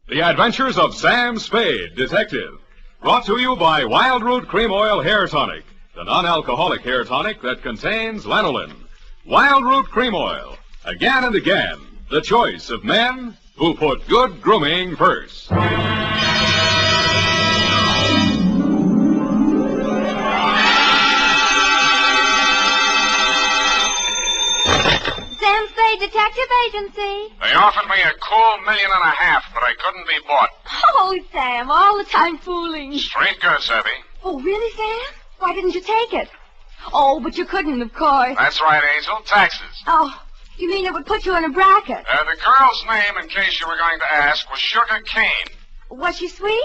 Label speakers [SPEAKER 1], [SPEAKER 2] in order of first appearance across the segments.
[SPEAKER 1] The Adventures of Sam Spade, Detective. Brought to you by Wild Root Cream Oil Hair Tonic, the non-alcoholic hair tonic that contains lanolin. Wild Root Cream Oil. Again and again, the choice of men who put good grooming first.
[SPEAKER 2] Sam Spade Detective Agency.
[SPEAKER 3] They offered me a cool $1.5 million, but I couldn't be bought.
[SPEAKER 2] Oh, Sam, all the time fooling.
[SPEAKER 3] Straight goods, Abby.
[SPEAKER 2] Oh, really, Sam? Why didn't you take it? Oh, but you couldn't, of course.
[SPEAKER 3] That's right, Angel. Taxes.
[SPEAKER 2] Oh, you mean it would put you in a bracket?
[SPEAKER 3] The girl's name, in case you were going to ask, was Sugar Kane.
[SPEAKER 2] Was she sweet?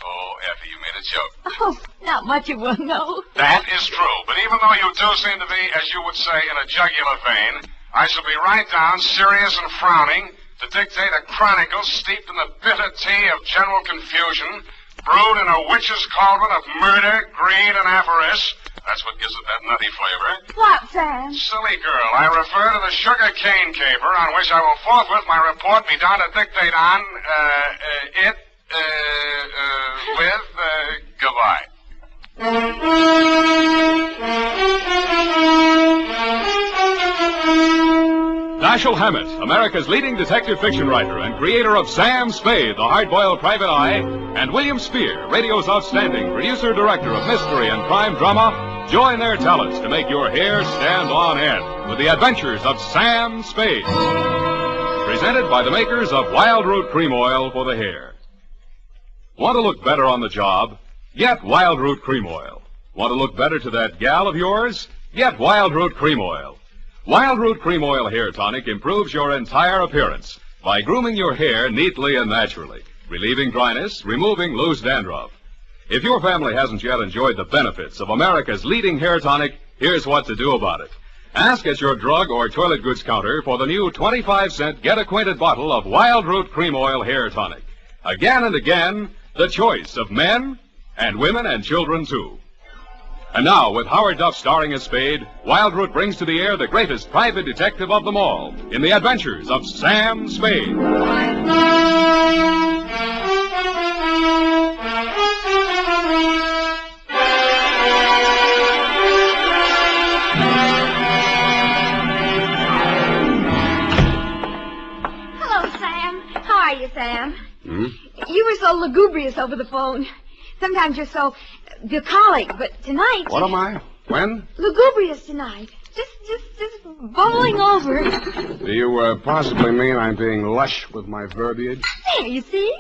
[SPEAKER 3] Oh, Effie, you made a joke.
[SPEAKER 2] Oh, not much of one, no.
[SPEAKER 3] That is true. But even though you do seem to be, as you would say, in a jugular vein, I shall be right down, serious and frowning, to dictate a chronicle steeped in the bitter tea of general confusion, brewed in a witch's cauldron of murder, greed, and avarice. That's what gives it that nutty flavor.
[SPEAKER 2] What, Sam?
[SPEAKER 3] Silly girl, I refer to the Sugar Cane caper, on which I will forthwith my report be down to dictate on, goodbye.
[SPEAKER 1] Dashiell Hammett, America's leading detective fiction writer and creator of Sam Spade, the hard-boiled private eye, and William Spear, radio's outstanding producer-director of mystery and crime drama, join their talents to make your hair stand on end with the adventures of Sam Spade. Presented by the makers of Wild Root Cream Oil for the hair. Want to look better on the job? Get Wild Root Cream Oil. Want to look better to that gal of yours? Get Wild Root Cream Oil. Wild Root Cream Oil Hair Tonic improves your entire appearance by grooming your hair neatly and naturally, relieving dryness, removing loose dandruff. If your family hasn't yet enjoyed the benefits of America's leading hair tonic, here's what to do about it. Ask at your drug or toilet goods counter for the new 25-cent get-acquainted bottle of Wild Root Cream Oil Hair Tonic. Again and again, the choice of men and women and children, too. And now, with Howard Duff starring as Spade, Wild Root brings to the air the greatest private detective of them all in the adventures of Sam Spade.
[SPEAKER 2] Hello, Sam. How are you, Sam?
[SPEAKER 4] Hmm?
[SPEAKER 2] You were so lugubrious over the phone. Sometimes you're so bucolic, but tonight...
[SPEAKER 4] What am I? When?
[SPEAKER 2] Lugubrious tonight. Just bubbling over.
[SPEAKER 4] Do you possibly mean I'm being lush with my verbiage?
[SPEAKER 2] There, you see?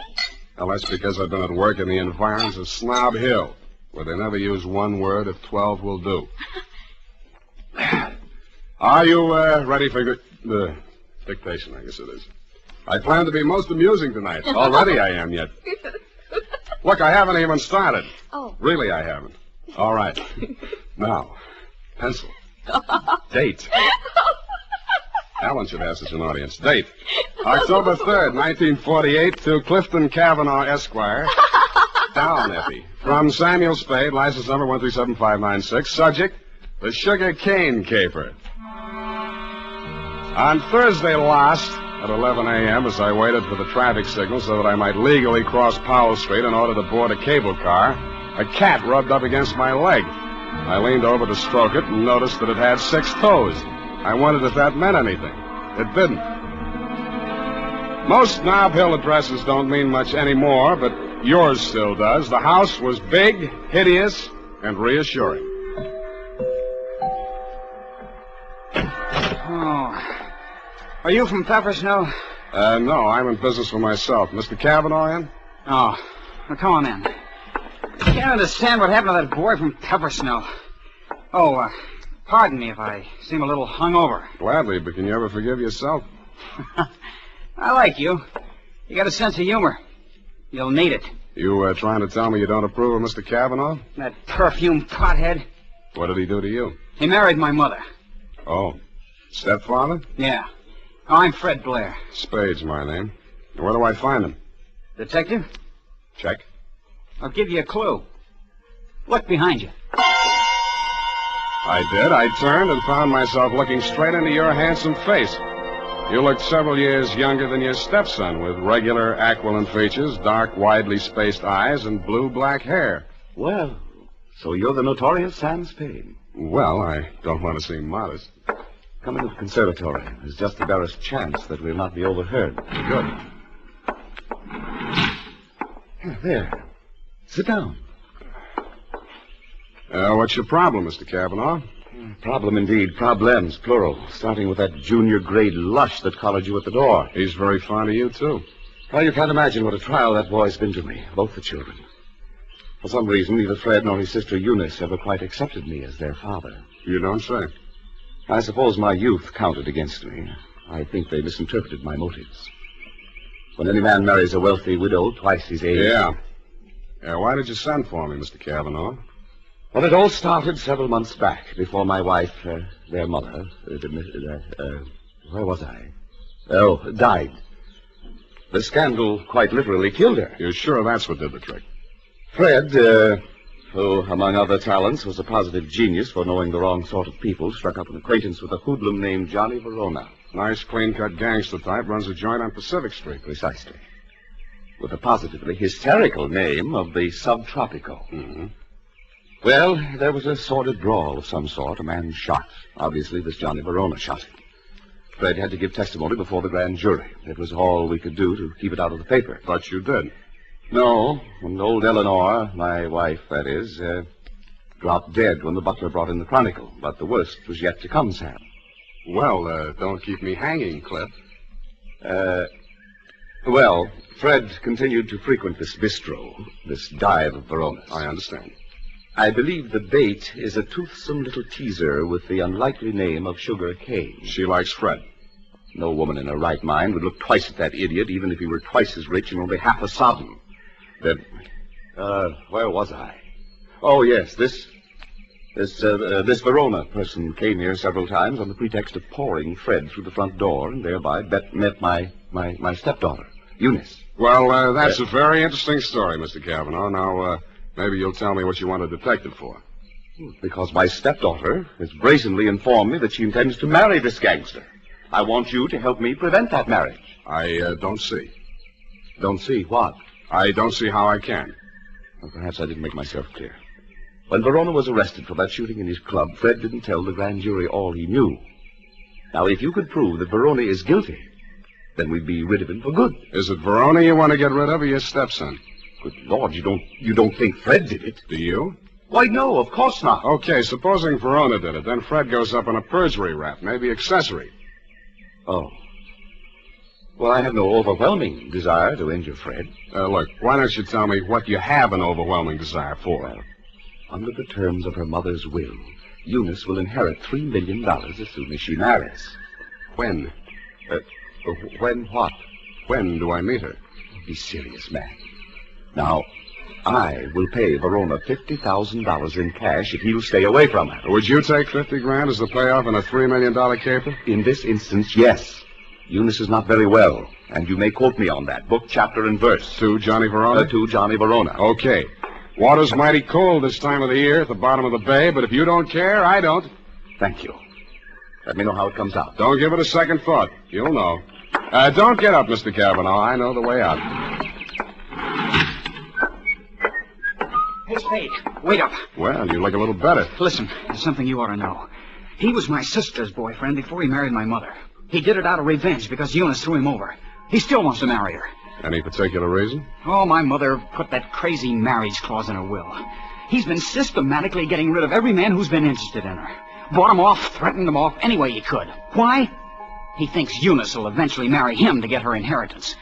[SPEAKER 4] Well, that's because I've been at work in the environs of Snob Hill, where they never use one word if 12 will do. Are you ready for the dictation, I guess it is. I plan to be most amusing tonight. Already I am, yet. Look, I haven't even started.
[SPEAKER 2] Oh.
[SPEAKER 4] Really, I haven't. All right. Now, pencil. Date. Alan should have such an audience. Date. October 3rd, 1948, to Clifton Cavanaugh, Esquire. Down, Effie. From Samuel Spade, license number 137596. Subject, the Sugar Cane caper. On Thursday last, at 11 a.m., as I waited for the traffic signal so that I might legally cross Powell Street in order to board a cable car, a cat rubbed up against my leg. I leaned over to stroke it and noticed that it had 6 toes. I wondered if that meant anything. It didn't. Most Nob Hill addresses don't mean much anymore, but yours still does. The house was big, hideous, and reassuring.
[SPEAKER 5] Oh. Are you from Pepper Snow?
[SPEAKER 4] No, I'm in business for myself. Mr. Cavanaugh in?
[SPEAKER 5] Oh. Well, come on in. I can't understand what happened to that boy from Pepper Snow. Oh, pardon me if I seem a little hungover.
[SPEAKER 4] Gladly, but can you ever forgive yourself?
[SPEAKER 5] I like you. You got a sense of humor. You'll need it.
[SPEAKER 4] You trying to tell me you don't approve of Mr. Cavanaugh?
[SPEAKER 5] That perfume pothead.
[SPEAKER 4] What did he do to you?
[SPEAKER 5] He married my mother.
[SPEAKER 4] Oh. Stepfather?
[SPEAKER 5] Yeah. Oh, I'm Fred Blair.
[SPEAKER 4] Spade's my name. Where do I find him?
[SPEAKER 5] Detective?
[SPEAKER 4] Check.
[SPEAKER 5] I'll give you a clue. Look behind you.
[SPEAKER 4] I did. I turned and found myself looking straight into your handsome face. You looked several years younger than your stepson, with regular aquiline features, dark, widely spaced eyes, and blue-black hair.
[SPEAKER 6] Well, so you're the notorious Sam Spade.
[SPEAKER 4] Well, I don't want to seem modest.
[SPEAKER 6] Come into the conservatory. There's just the barest chance that we'll not be overheard.
[SPEAKER 4] Good.
[SPEAKER 6] There. Sit down.
[SPEAKER 4] What's your problem, Mr. Cavanaugh?
[SPEAKER 6] Problem indeed. Problems, plural. Starting with that junior-grade lush that collared you at the door.
[SPEAKER 4] He's very fond of you, too.
[SPEAKER 6] Well, you can't imagine what a trial that boy's been to me. Both the children. For some reason, neither Fred nor his sister Eunice ever quite accepted me as their father.
[SPEAKER 4] You don't say.
[SPEAKER 6] I suppose my youth counted against me. I think they misinterpreted my motives. When any man marries a wealthy widow twice his age...
[SPEAKER 4] Yeah, why did you send for me, Mr. Cavanaugh?
[SPEAKER 6] Well, it all started several months back, before my wife, their mother, where was I? Oh, died. The scandal quite literally killed her.
[SPEAKER 4] You're sure that's what did the trick?
[SPEAKER 6] Fred, who, among other talents, was a positive genius for knowing the wrong sort of people, struck up an acquaintance with a hoodlum named Johnny Verona.
[SPEAKER 4] Nice, clean-cut gangster type, runs a joint on Pacific Street.
[SPEAKER 6] Precisely. With the positively hysterical name of the Subtropico.
[SPEAKER 4] Mm-hmm.
[SPEAKER 6] Well, there was a sordid brawl of some sort. A man shot. Obviously, this Johnny Verona shot him. Fred had to give testimony before the grand jury. It was all we could do to keep it out of the paper.
[SPEAKER 4] But you did.
[SPEAKER 6] No, and old Eleanor, my wife, that is, dropped dead when the butler brought in the Chronicle. But the worst was yet to come, Sam.
[SPEAKER 4] Well, don't keep me hanging, Cliff.
[SPEAKER 6] Well, Fred continued to frequent this bistro, this dive of Verona's.
[SPEAKER 4] I understand.
[SPEAKER 6] I believe the bait is a toothsome little teaser with the unlikely name of Sugar Kane.
[SPEAKER 4] She likes Fred.
[SPEAKER 6] No woman in her right mind would look twice at that idiot, even if he were twice as rich and only half as sodden. Where was I? Oh, yes, this Verona person came here several times on the pretext of pouring Fred through the front door and thereby met my stepdaughter, Eunice.
[SPEAKER 4] Well, that's a very interesting story, Mr. Cavanaugh. Now, maybe you'll tell me what you want a detective for.
[SPEAKER 6] Because my stepdaughter has brazenly informed me that she intends to marry this gangster. I want you to help me prevent that marriage.
[SPEAKER 4] I don't see.
[SPEAKER 6] Don't see what?
[SPEAKER 4] I don't see how I can.
[SPEAKER 6] Well, perhaps I didn't make myself clear. When Verona was arrested for that shooting in his club, Fred didn't tell the grand jury all he knew. Now, if you could prove that Verona is guilty, then we'd be rid of him for good.
[SPEAKER 4] Is it Verona you want to get rid of, or your stepson?
[SPEAKER 6] Good Lord, you don't think Fred did it?
[SPEAKER 4] Do you?
[SPEAKER 6] Why, no, of course not.
[SPEAKER 4] Okay, supposing Verona did it, then Fred goes up on a perjury rap, maybe accessory.
[SPEAKER 6] Oh. Well, I have no overwhelming desire to injure Fred.
[SPEAKER 4] Look, why don't you tell me what you have an overwhelming desire for?
[SPEAKER 6] Well, under the terms of her mother's will, Eunice will inherit $3 million as soon as she marries.
[SPEAKER 4] When?
[SPEAKER 6] When what?
[SPEAKER 4] When do I meet her?
[SPEAKER 6] Be serious, man. Now, I will pay Verona $50,000 in cash if he'll stay away from her.
[SPEAKER 4] Would you take $50,000 as the payoff in a $3 million caper?
[SPEAKER 6] In this instance, yes. Eunice is not very well, and you may quote me on that. Book, chapter, and verse.
[SPEAKER 4] To Johnny Verona?
[SPEAKER 6] To Johnny Verona.
[SPEAKER 4] Okay. Water's mighty cold this time of the year at the bottom of the bay, but if you don't care, I don't.
[SPEAKER 6] Thank you. Let me know how it comes out.
[SPEAKER 4] Don't give it a second thought. You'll know. Don't get up, Mr. Cavanaugh. I know the way out.
[SPEAKER 5] Hey, Spade, wait up.
[SPEAKER 4] Well, you look a little better.
[SPEAKER 5] Listen, there's something you ought to know. He was my sister's boyfriend before he married my mother. He did it out of revenge because Eunice threw him over. He still wants to marry her.
[SPEAKER 4] Any particular reason?
[SPEAKER 5] Oh, my mother put that crazy marriage clause in her will. He's been systematically getting rid of every man who's been interested in her. Bought him off, threatened him off any way he could. Why? He thinks Eunice will eventually marry him to get her inheritance.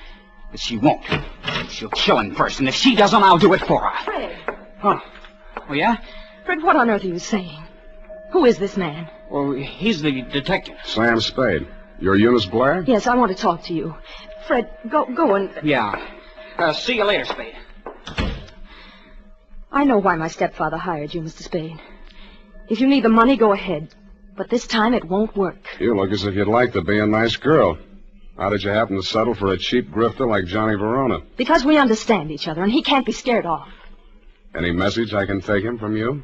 [SPEAKER 5] But she won't. She'll kill him first, and if she doesn't, I'll do it for her.
[SPEAKER 2] Fred.
[SPEAKER 5] Huh. Oh, yeah?
[SPEAKER 2] Fred, what on earth are you saying? Who is this man?
[SPEAKER 5] Well, he's the detective.
[SPEAKER 4] Sam Spade. You're Eunice Blair?
[SPEAKER 2] Yes, I want to talk to you. Fred, go and...
[SPEAKER 5] Yeah. See you later, Spade.
[SPEAKER 2] I know why my stepfather hired you, Mr. Spade. If you need the money, go ahead. But this time it won't work.
[SPEAKER 4] You look as if you'd like to be a nice girl. How did you happen to settle for a cheap grifter like Johnny Verona?
[SPEAKER 2] Because we understand each other, and he can't be scared off.
[SPEAKER 4] Any message I can take him from you?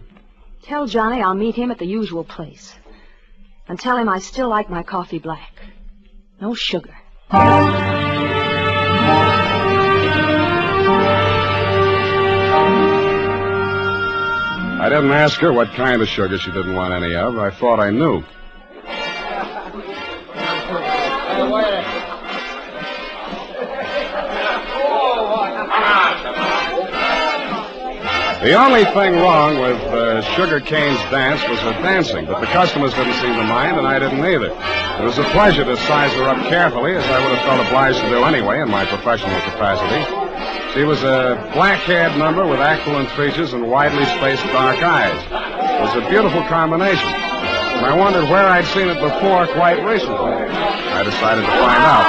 [SPEAKER 2] Tell Johnny I'll meet him at the usual place. And tell him I still like my coffee black. No sugar.
[SPEAKER 4] I didn't ask her what kind of sugar she didn't want any of. I thought I knew. The only thing wrong with Sugar Kane's dance was her dancing, but the customers didn't seem to mind, and I didn't either. It was a pleasure to size her up carefully, as I would have felt obliged to do anyway in my professional capacity. She was a black-haired number with aquiline features and widely spaced dark eyes. It was a beautiful combination, and I wondered where I'd seen it before quite recently. I decided to find out.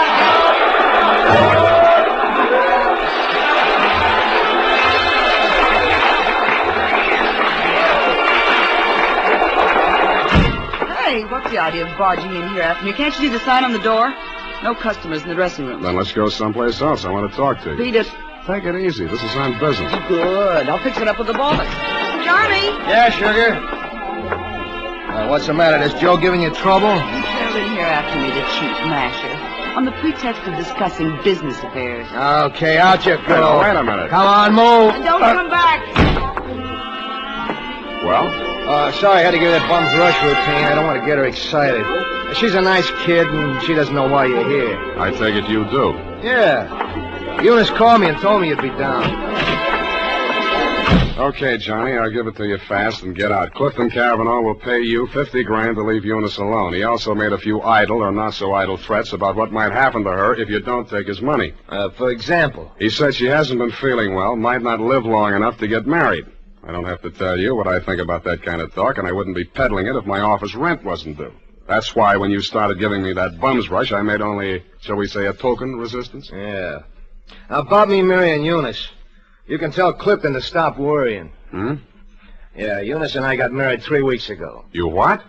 [SPEAKER 7] Hey, what's the idea of barging in here after me? Can't you see the sign on the door? No customers in the dressing room.
[SPEAKER 4] Then let's go someplace else. I want to talk to you.
[SPEAKER 7] Beat it.
[SPEAKER 4] Take it easy. This is on business.
[SPEAKER 7] Good. I'll fix it up with the boss. Johnny!
[SPEAKER 8] Yeah, Sugar? What's the matter? Is Joe giving you trouble?
[SPEAKER 7] You trailed in here after me, the cheap masher, on the pretext of discussing business affairs.
[SPEAKER 8] Okay, out you go.
[SPEAKER 4] Wait a minute.
[SPEAKER 8] Come on, move.
[SPEAKER 7] And don't come back!
[SPEAKER 4] Well?
[SPEAKER 8] Sorry I had to give that bum's rush routine. I don't want to get her excited. She's a nice kid, and she doesn't know why you're here.
[SPEAKER 4] I take it you do.
[SPEAKER 8] Yeah. Eunice called me and told me you'd be down.
[SPEAKER 4] Okay, Johnny, I'll give it to you fast and get out. Clifton Cavanaugh will pay you $50,000 to leave Eunice alone. He also made a few idle or not-so-idle threats about what might happen to her if you don't take his money.
[SPEAKER 8] For example?
[SPEAKER 4] He said she hasn't been feeling well, might not live long enough to get married. I don't have to tell you what I think about that kind of talk, and I wouldn't be peddling it if my office rent wasn't due. That's why when you started giving me that bum's rush, I made only, shall we say, a token resistance?
[SPEAKER 8] Yeah. Now, about me marrying Eunice, you can tell Clifton to stop worrying.
[SPEAKER 4] Hmm?
[SPEAKER 8] Yeah, Eunice and I got married 3 weeks ago.
[SPEAKER 4] You what?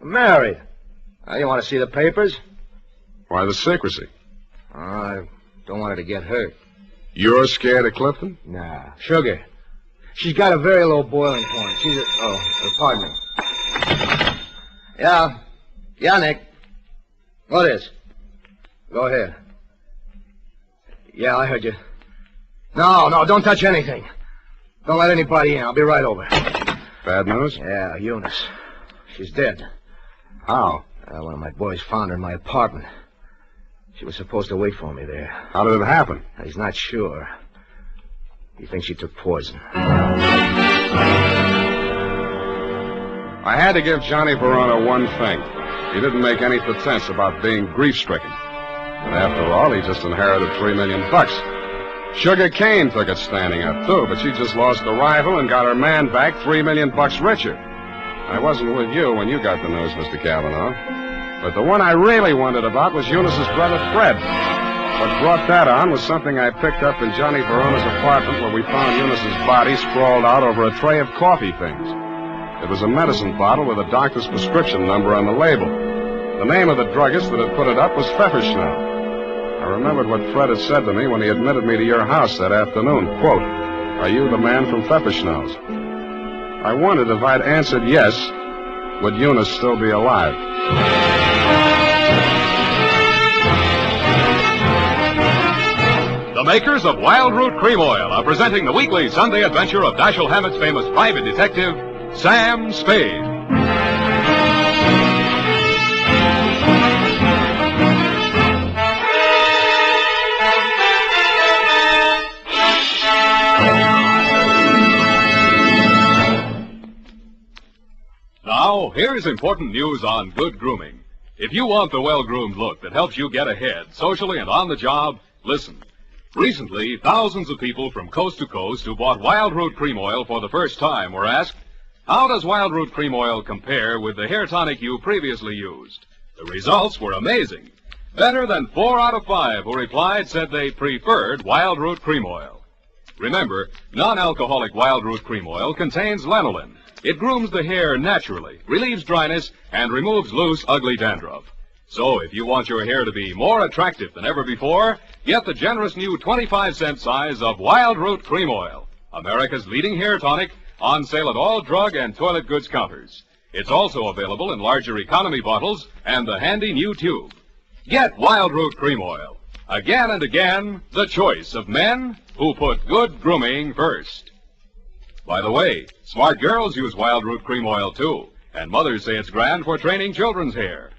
[SPEAKER 8] Married. You want to see the papers?
[SPEAKER 4] Why the secrecy?
[SPEAKER 8] I don't want her to get hurt.
[SPEAKER 4] You're scared of Clifton?
[SPEAKER 8] Nah. Sugar. She's got a very low boiling point. She's pardon me. Yeah. Yeah, Nick. What is? Go ahead. Yeah, I heard you. No, don't touch anything. Don't let anybody in. I'll be right over.
[SPEAKER 4] Bad news?
[SPEAKER 8] Yeah, Eunice. She's dead.
[SPEAKER 4] How?
[SPEAKER 8] One of my boys found her in my apartment. She was supposed to wait for me there.
[SPEAKER 4] How did it happen?
[SPEAKER 8] He's not sure. He thinks she took poison.
[SPEAKER 4] I had to give Johnny Verona one thing. He didn't make any pretense about being grief-stricken. And after all, he just inherited $3 million. Sugar Kane took it standing up, too, but she just lost the rival and got her man back $3 million richer. I wasn't with you when you got the news, Mr. Cavanaugh. But the one I really wondered about was Eunice's brother, Fred. What brought that on was something I picked up in Johnny Verona's apartment where we found Eunice's body sprawled out over a tray of coffee things. It was a medicine bottle with a doctor's prescription number on the label. The name of the druggist that had put it up was Pfefferschnell. I remembered what Fred had said to me when he admitted me to your house that afternoon. Quote, "Are you the man from Pfefferschnell's?" I wondered if I'd answered yes, would Eunice still be alive?
[SPEAKER 1] The makers of Wild Root Cream Oil are presenting the weekly Sunday adventure of Dashiell Hammett's famous private detective, Sam Spade. Now, here's important news on good grooming. If you want the well-groomed look that helps you get ahead, socially and on the job, listen. Recently, thousands of people from coast to coast who bought Wild Root Cream Oil for the first time were asked, how does Wild Root Cream Oil compare with the hair tonic you previously used? The results were amazing. Better than 4 out of 5 who replied said they preferred Wild Root Cream Oil. Remember, non-alcoholic Wild Root Cream Oil contains lanolin. It grooms the hair naturally, relieves dryness, and removes loose, ugly dandruff. So if you want your hair to be more attractive than ever before, get the generous new 25-cent size of Wild Root Cream Oil, America's leading hair tonic, on sale at all drug and toilet goods counters. It's also available in larger economy bottles and the handy new tube. Get Wild Root Cream Oil. Again and again, the choice of men who put good grooming first. By the way, smart girls use Wild Root Cream Oil, too. And mothers say it's grand for training children's hair.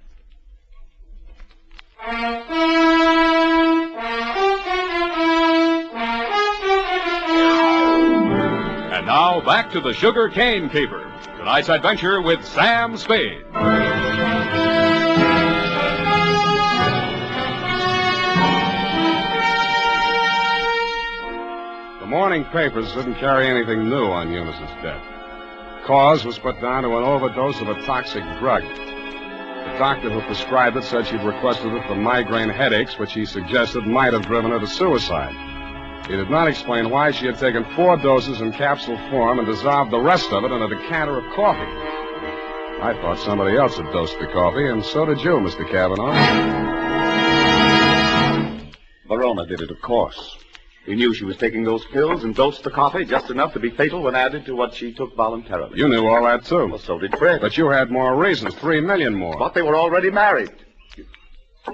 [SPEAKER 1] And now, back to the Sugar Cane Caper. Tonight's adventure with Sam Spade.
[SPEAKER 4] The morning papers didn't carry anything new on Eunice's death. Cause was put down to an overdose of a toxic drug. The doctor who prescribed it said she'd requested it for migraine headaches, which he suggested might have driven her to suicide. He did not explain why she had taken 4 doses in capsule form and dissolved the rest of it in a decanter of coffee. I thought somebody else had dosed the coffee, and so did you, Mr. Cavanaugh.
[SPEAKER 6] Verona did it, of course. He knew she was taking those pills and dosed the coffee just enough to be fatal when added to what she took voluntarily.
[SPEAKER 4] You knew all that, too.
[SPEAKER 6] Well, so did Fred.
[SPEAKER 4] But you had more reasons, 3 million more.
[SPEAKER 6] But they were already married.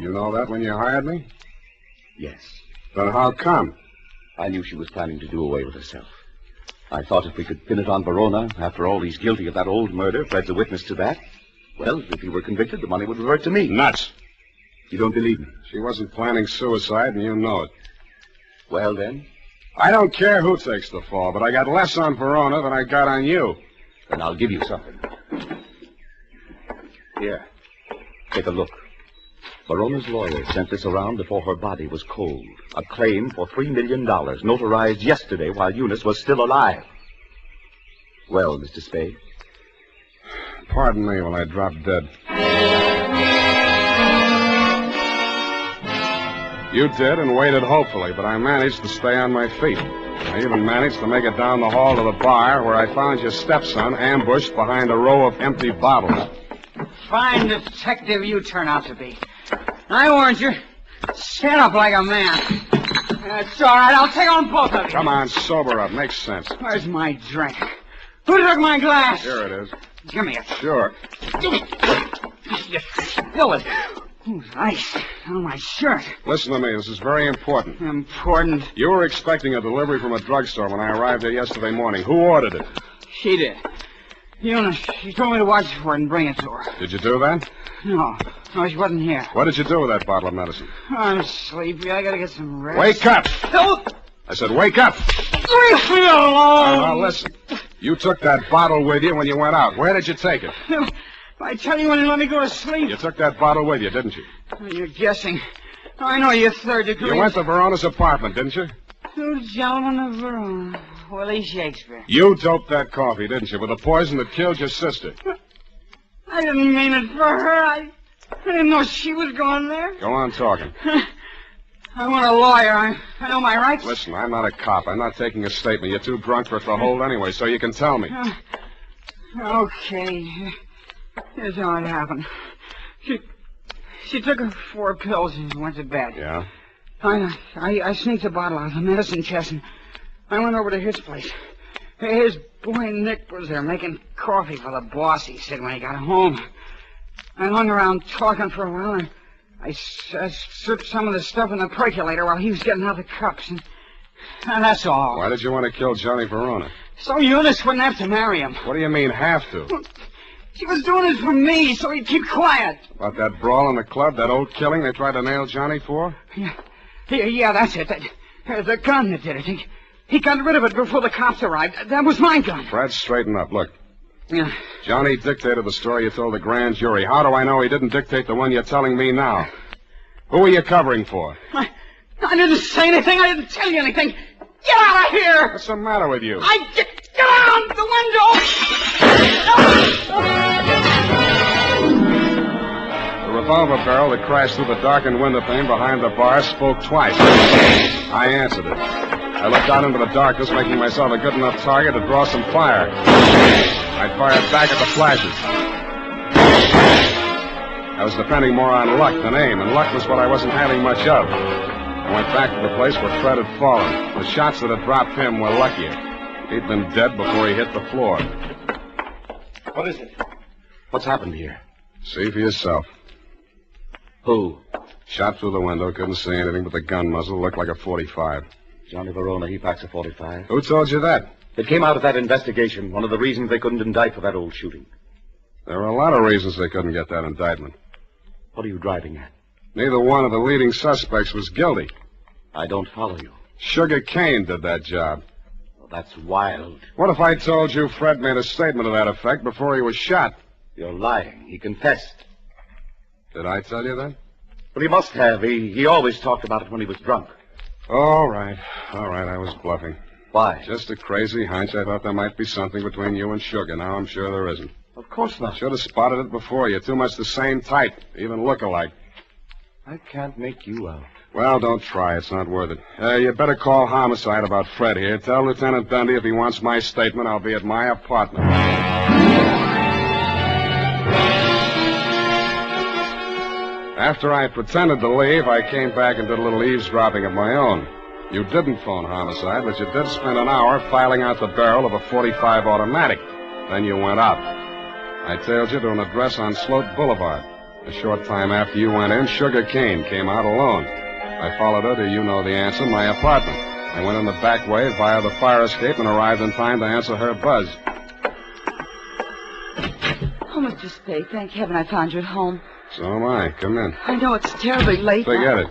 [SPEAKER 4] You know that when you hired me?
[SPEAKER 6] Yes.
[SPEAKER 4] Then how come?
[SPEAKER 6] I knew she was planning to do away with herself. I thought if we could pin it on Verona, after all, he's guilty of that old murder. Fred's a witness to that. Well, if he were convicted, the money would revert to me.
[SPEAKER 4] Nuts.
[SPEAKER 6] You don't believe me?
[SPEAKER 4] She wasn't planning suicide, and you know it.
[SPEAKER 6] Well, then?
[SPEAKER 4] I don't care who takes the fall, but I got less on Verona than I got on you.
[SPEAKER 6] Then I'll give you something. Here. Take a look. Verona's lawyer sent this around before her body was cold. A claim for $3 million, notarized yesterday while Eunice was still alive. Well, Mr. Spade?
[SPEAKER 4] Pardon me while I drop dead. You did and waited hopefully, but I managed to stay on my feet. I even managed to make it down the hall to the bar where I found your stepson ambushed behind a row of empty bottles.
[SPEAKER 5] Fine detective you turn out to be. I warned you. Stand up like a man. It's all right. I'll take on both of you.
[SPEAKER 4] Come on, sober up. Makes sense.
[SPEAKER 5] Where's my drink? Who took my glass?
[SPEAKER 4] Here it is.
[SPEAKER 5] Give me it.
[SPEAKER 4] Sure.
[SPEAKER 5] You spill it. Ooh, ice on my shirt.
[SPEAKER 4] Listen to me. This is very important.
[SPEAKER 5] Important?
[SPEAKER 4] You were expecting a delivery from a drugstore when I arrived there yesterday morning. Who ordered it?
[SPEAKER 5] She did. Eunice, she told me to watch for it and bring it to her.
[SPEAKER 4] Did you do that?
[SPEAKER 5] No, she wasn't here.
[SPEAKER 4] What did you do with that bottle of medicine?
[SPEAKER 5] I'm sleepy. I gotta get some rest.
[SPEAKER 4] Wake up!
[SPEAKER 5] Don't!
[SPEAKER 4] I said wake up!
[SPEAKER 5] Leave me alone!
[SPEAKER 4] Now, listen. You took that bottle with you when you went out. Where did you take it?
[SPEAKER 5] I tell you when you let me go to sleep.
[SPEAKER 4] You took that bottle with you, didn't you?
[SPEAKER 5] You're guessing. I know you're third degree.
[SPEAKER 4] You went to Verona's apartment, didn't you?
[SPEAKER 5] 2 gentlemen of Verona. Willie Shakespeare.
[SPEAKER 4] You doped that coffee, didn't you, with the poison that killed your sister?
[SPEAKER 5] I didn't mean it for her. I didn't know she was going there.
[SPEAKER 4] Go on talking.
[SPEAKER 5] I want a lawyer. I know my rights.
[SPEAKER 4] Listen, I'm not a cop. I'm not taking a statement. You're too drunk for it to hold anyway, so you can tell me.
[SPEAKER 5] Okay. Here's how it happened. She took her 4 pills and went to bed.
[SPEAKER 4] Yeah?
[SPEAKER 5] I sneaked a bottle out of the medicine chest and I went over to his place. His boy Nick was there making coffee for the boss, he said, when he got home. I hung around talking for a while and I stripped some of the stuff in the percolator while he was getting out the cups. And that's all.
[SPEAKER 4] Why did you want to kill Johnny Verona?
[SPEAKER 5] So Eunice wouldn't have to marry him.
[SPEAKER 4] What do you mean, have to?
[SPEAKER 5] She was doing it for me, so he'd keep quiet.
[SPEAKER 4] About that brawl in the club, that old killing they tried to nail Johnny for?
[SPEAKER 5] Yeah, that's it. The gun that did it. He got rid of it before the cops arrived. That was my gun.
[SPEAKER 4] Fred, straighten up. Look.
[SPEAKER 5] Yeah.
[SPEAKER 4] Johnny dictated the story you told the grand jury. How do I know he didn't dictate the one you're telling me now? Who are you covering for?
[SPEAKER 5] I didn't say anything. I didn't tell you anything. Get out of here!
[SPEAKER 4] What's the matter with you?
[SPEAKER 5] Get out the window!
[SPEAKER 4] The revolver barrel that crashed through the darkened window pane behind the bar spoke twice. I answered it. I looked out into the darkness, making myself a good enough target to draw some fire. I fired back at the flashes. I was depending more on luck than aim, and luck was what I wasn't having much of. I went back to the place where Fred had fallen. The shots that had dropped him were luckier. He'd been dead before he hit the floor.
[SPEAKER 6] What is it? What's happened here?
[SPEAKER 4] See for yourself.
[SPEAKER 6] Who?
[SPEAKER 4] Shot through the window, couldn't see anything but the gun muzzle. Looked like a .45.
[SPEAKER 6] Johnny Verona, he packs a .45.
[SPEAKER 4] Who told you that?
[SPEAKER 6] It came out of that investigation. One of the reasons they couldn't indict for that old shooting.
[SPEAKER 4] There were a lot of reasons they couldn't get that indictment.
[SPEAKER 6] What are you driving at?
[SPEAKER 4] Neither one of the leading suspects was guilty.
[SPEAKER 6] I don't follow you.
[SPEAKER 4] Sugar Kane did that job.
[SPEAKER 6] Well, that's wild.
[SPEAKER 4] What if I told you Fred made a statement to that effect before he was shot?
[SPEAKER 6] You're lying. He confessed.
[SPEAKER 4] Did I tell you that?
[SPEAKER 6] Well, he must have. He always talked about it when he was drunk.
[SPEAKER 4] All right. I was bluffing.
[SPEAKER 6] Why?
[SPEAKER 4] Just a crazy hunch. I thought there might be something between you and Sugar. Now I'm sure there isn't.
[SPEAKER 6] Of course not.
[SPEAKER 4] Should have spotted it before. You're too much the same type. Even look alike.
[SPEAKER 6] I can't make you out.
[SPEAKER 4] Well, don't try. It's not worth it. You better call homicide about Fred here. Tell Lieutenant Dundee if he wants my statement, I'll be at my apartment. After I pretended to leave, I came back and did a little eavesdropping of my own. You didn't phone homicide, but you did spend an hour filing out the barrel of a .45 automatic. Then you went out. I tailed you to an address on Sloat Boulevard. A short time after you went in, Sugar Kane came out alone. I followed her to, you know the answer, my apartment. I went in the back way via the fire escape and arrived in time to answer her buzz.
[SPEAKER 7] Oh, Mr. Spade, thank heaven I found you at home.
[SPEAKER 4] So am I. Come in.
[SPEAKER 7] I know it's terribly late.
[SPEAKER 4] Forget it.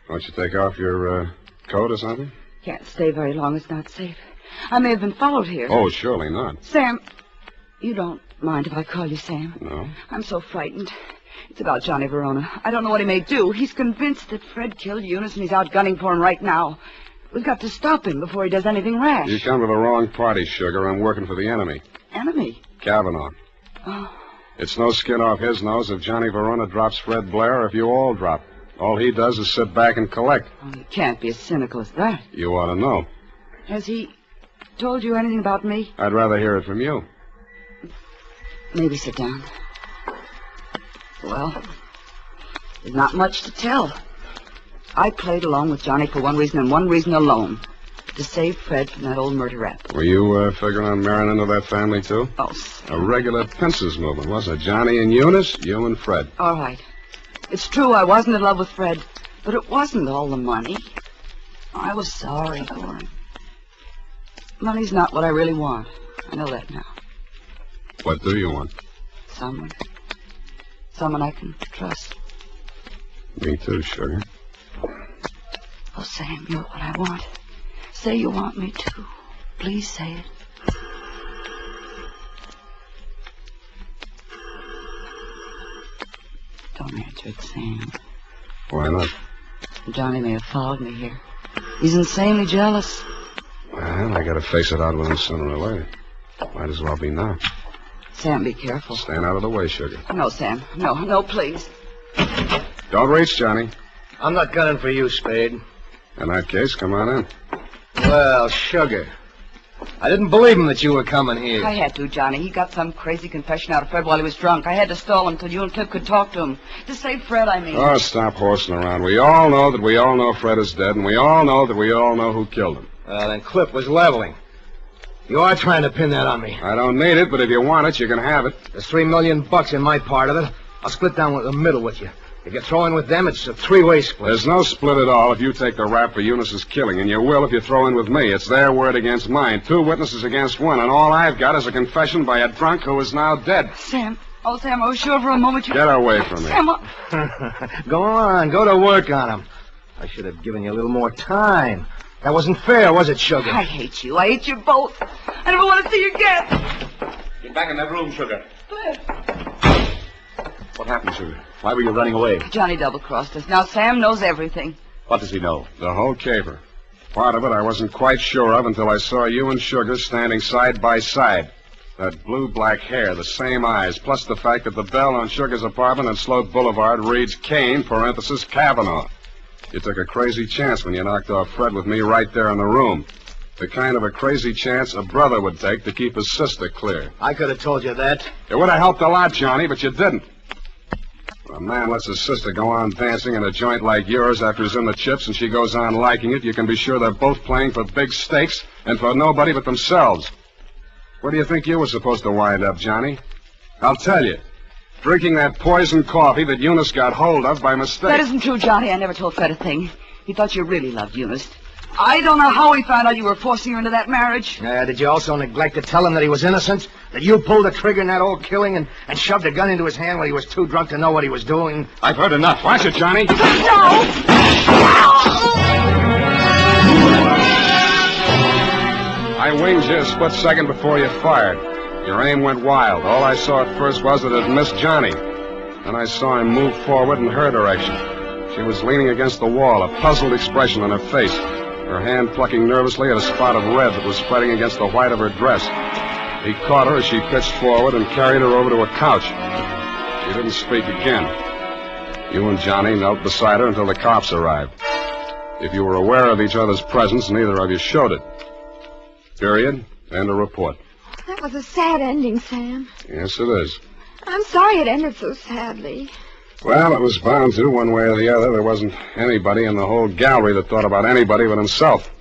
[SPEAKER 4] Won't you take off your coat or something?
[SPEAKER 7] Can't stay very long. It's not safe. I may have been followed here.
[SPEAKER 4] Oh, surely not.
[SPEAKER 7] Sam, you don't mind if I call you Sam?
[SPEAKER 4] No.
[SPEAKER 7] I'm so frightened. It's about Johnny Verona. I don't know what he may do. He's convinced that Fred killed Eunice, and he's out gunning for him right now. We've got to stop him before he does anything rash.
[SPEAKER 4] You come to the wrong party, Sugar. I'm working for the enemy.
[SPEAKER 7] Enemy?
[SPEAKER 4] Kavanaugh.
[SPEAKER 7] Oh.
[SPEAKER 4] It's no skin off his nose if Johnny Verona drops Fred Blair or if you all drop. All he does is sit back and collect.
[SPEAKER 7] Oh, he can't be as cynical as that.
[SPEAKER 4] You ought to know.
[SPEAKER 7] Has he told you anything about me?
[SPEAKER 4] I'd rather hear it from you.
[SPEAKER 7] Maybe sit down. Well, there's not much to tell. I played along with Johnny for one reason and one reason alone. To save Fred from that old murder rap.
[SPEAKER 4] Were you figuring on marrying into that family, too?
[SPEAKER 7] Oh,
[SPEAKER 4] a regular pincers movement, wasn't it? Johnny and Eunice, you and Fred.
[SPEAKER 7] All right. It's true I wasn't in love with Fred, but it wasn't all the money. I was sorry for him. Money's not what I really want. I know that now.
[SPEAKER 4] What do you want?
[SPEAKER 7] Someone I can trust.
[SPEAKER 4] Me too, Sugar.
[SPEAKER 7] Oh, Sam, you're what I want. Say you want me to. Please say it. Don't answer it, Sam.
[SPEAKER 4] Why not?
[SPEAKER 7] Johnny may have followed me here. He's insanely jealous.
[SPEAKER 4] Well, I gotta face it out with him sooner or later. Might as well be now.
[SPEAKER 7] Sam, be careful.
[SPEAKER 4] Stand out of the way, Sugar.
[SPEAKER 7] No, Sam. No, please.
[SPEAKER 4] Don't reach, Johnny.
[SPEAKER 8] I'm not gunning for you, Spade.
[SPEAKER 4] In that case, come on in.
[SPEAKER 8] Well, Sugar. I didn't believe him that you were coming here.
[SPEAKER 7] I had to, Johnny. He got some crazy confession out of Fred while he was drunk. I had to stall him till you and Cliff could talk to him. To save Fred, I mean.
[SPEAKER 4] Oh, stop horsing around. We all know that we all know Fred is dead, and we all know that we all know who killed him.
[SPEAKER 8] Then Cliff was leveling. You are trying to pin that on me.
[SPEAKER 4] I don't need it, but if you want it, you can have it.
[SPEAKER 8] There's $3 million in my part of it. I'll split down the middle with you. If you throw in with them, it's a three-way split.
[SPEAKER 4] There's no split at all if you take the rap for Eunice's killing, and you will if you throw in with me. It's their word against mine. 2 witnesses against 1, and all I've got is a confession by a drunk who is now dead.
[SPEAKER 7] Sam. Oh, Sam, I was sure for a moment you...
[SPEAKER 4] Get away from me.
[SPEAKER 7] Sam,
[SPEAKER 8] Go on. Go to work on him. I should have given you a little more time. That wasn't fair, was it, Sugar?
[SPEAKER 7] I hate you. I hate you both. I never want to see you again.
[SPEAKER 6] Get back in that room, Sugar.
[SPEAKER 7] Cliff.
[SPEAKER 6] What happened, Sugar? Why were you running away?
[SPEAKER 7] Johnny double-crossed us. Now Sam knows everything.
[SPEAKER 6] What does he know?
[SPEAKER 4] The whole caper. Part of it I wasn't quite sure of until I saw you and Sugar standing side by side. That blue-black hair, the same eyes, plus the fact that the bell on Sugar's apartment on Sloat Boulevard reads Kane, parenthesis, Kavanaugh. You took a crazy chance when you knocked off Fred with me right there in the room. The kind of a crazy chance a brother would take to keep his sister clear.
[SPEAKER 8] I could have told you that.
[SPEAKER 4] It would have helped a lot, Johnny, but you didn't. When a man lets his sister go on dancing in a joint like yours after he's in the chips and she goes on liking it, you can be sure they're both playing for big stakes and for nobody but themselves. Where do you think you were supposed to wind up, Johnny? I'll tell you. drinking that poison coffee that Eunice got hold of by mistake.
[SPEAKER 7] That isn't true, Johnny. I never told Fred a thing. He thought you really loved Eunice. I don't know how he found out you were forcing her into that marriage.
[SPEAKER 8] Did you also neglect to tell him that he was innocent? That you pulled the trigger in that old killing and shoved a gun into his hand when he was too drunk to know what he was doing?
[SPEAKER 4] I've heard enough. Watch it, Johnny.
[SPEAKER 7] No!
[SPEAKER 4] I winged you a split second before you fired. Your aim went wild. All I saw at first was that it missed Johnny. Then I saw him move forward in her direction. She was leaning against the wall, a puzzled expression on her face, her hand plucking nervously at a spot of red that was spreading against the white of her dress. He caught her as she pitched forward and carried her over to a couch. She didn't speak again. You and Johnny knelt beside her until the cops arrived. If you were aware of each other's presence, neither of you showed it. Period. End of report.
[SPEAKER 2] That was a sad ending, Sam.
[SPEAKER 4] Yes, it is.
[SPEAKER 2] I'm sorry it ended so sadly.
[SPEAKER 4] Well, it was bound to, one way or the other. There wasn't anybody in the whole gallery that thought about anybody but himself.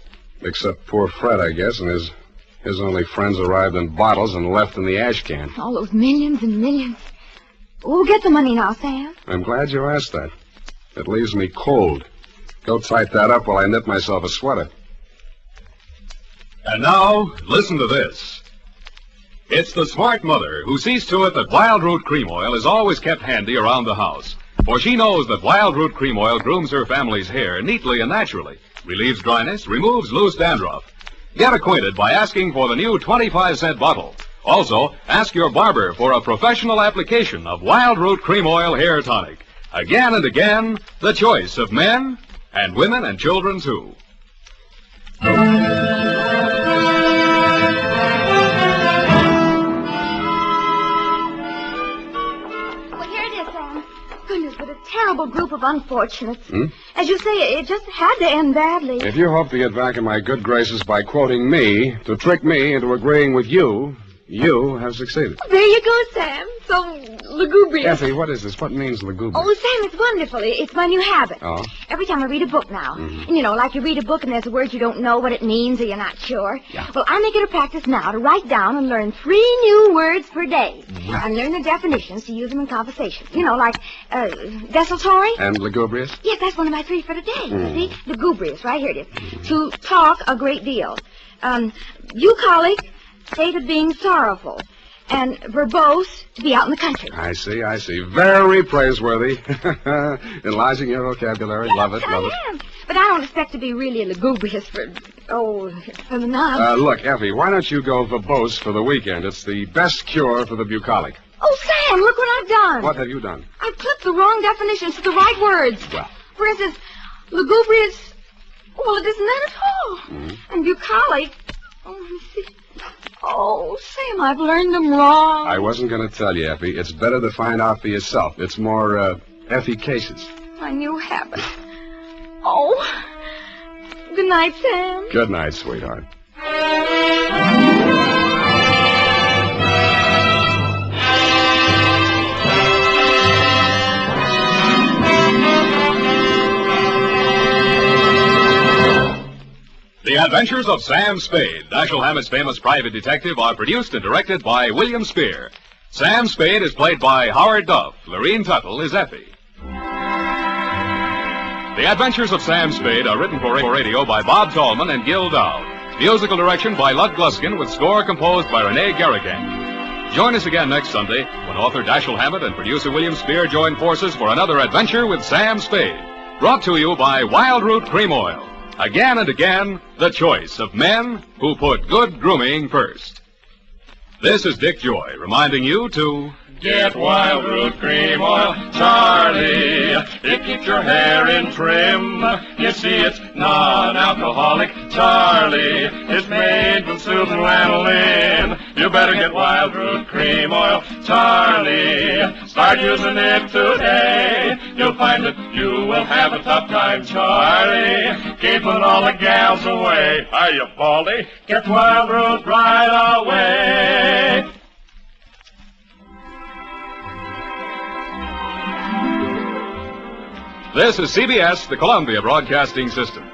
[SPEAKER 4] Except poor Fred, I guess, and his only friends arrived in bottles and left in the ash can.
[SPEAKER 2] All those millions and millions. Who'll get the money now, Sam?
[SPEAKER 4] I'm glad you asked that. It leaves me cold. Go tight that up while I knit myself a sweater.
[SPEAKER 1] And now, listen to this. It's the smart mother who sees to it that Wild Root Cream Oil is always kept handy around the house. For she knows that Wild Root Cream Oil grooms her family's hair neatly and naturally, relieves dryness, removes loose dandruff. Get acquainted by asking for the new 25-cent bottle. Also, ask your barber for a professional application of Wild Root Cream Oil Hair Tonic. Again and again, the choice of men and women and children, too.
[SPEAKER 2] Goodness, what a terrible group of unfortunates. As you say, it just had to end badly.
[SPEAKER 4] If you hope to get back in my good graces by quoting me, to trick me into agreeing with you, you have succeeded.
[SPEAKER 2] There you go, Sam. So lugubrious.
[SPEAKER 4] Effie, what is this? What means lugubrious?
[SPEAKER 2] Oh, Sam, it's wonderful. It's my new habit.
[SPEAKER 4] Oh?
[SPEAKER 2] Every time I read a book now. And, you know, like you read a book and there's a word you don't know what it means or you're not sure.
[SPEAKER 4] Yeah.
[SPEAKER 2] Well, I make it a practice now to write down and learn 3 new words per day.
[SPEAKER 4] Right.
[SPEAKER 2] And learn the definitions to use them in conversation. You know, like desultory.
[SPEAKER 4] And lugubrious?
[SPEAKER 2] Yes, that's one of my 3 for today. You see? Lugubrious. Right here it is. To talk a great deal. Bucolic, state of being sorrowful. And verbose, to be out in the country.
[SPEAKER 4] I see. Very praiseworthy. Enlarging your vocabulary. Love it.
[SPEAKER 2] I am. But I don't expect to be really lugubrious for the nonsense.
[SPEAKER 4] Look, Effie, why don't you go verbose for the weekend? It's the best cure for the bucolic.
[SPEAKER 2] Oh, Sam, look what I've done.
[SPEAKER 4] What have you done?
[SPEAKER 2] I've clipped the wrong definitions to the right words.
[SPEAKER 4] Well.
[SPEAKER 2] For instance, lugubrious, well, it isn't that at all. And bucolic, let me see. Oh, Sam, I've learned them wrong.
[SPEAKER 4] I wasn't going to tell you, Effie. It's better to find out for yourself. It's more, efficacious.
[SPEAKER 2] My new habit. Oh. Good night, Sam.
[SPEAKER 4] Good night, sweetheart.
[SPEAKER 1] The Adventures of Sam Spade, Dashiell Hammett's famous private detective, are produced and directed by William Spear. Sam Spade is played by Howard Duff. Lorene Tuttle is Effie. The Adventures of Sam Spade are written for radio by Bob Tallman and Gil Dow. Musical direction by Lud Gluskin with score composed by Rene Garrigan. Join us again next Sunday when author Dashiell Hammett and producer William Spear join forces for another adventure with Sam Spade. Brought to you by Wild Root Cream Oil. Again and again, the choice of men who put good grooming first. This is Dick Joy reminding you to
[SPEAKER 9] get Wild Root Cream Oil, Charlie. It keeps your hair in trim. You see, it's non-alcoholic, Charlie. It's made from Susan lanolin. You better get Wild Root Cream Oil, Charlie. Start using it today. You'll find that you will have a tough time, Charlie, keeping all the gals away. Hiya, Baldy. Get Wild Root right away.
[SPEAKER 1] This is CBS, the Columbia Broadcasting System.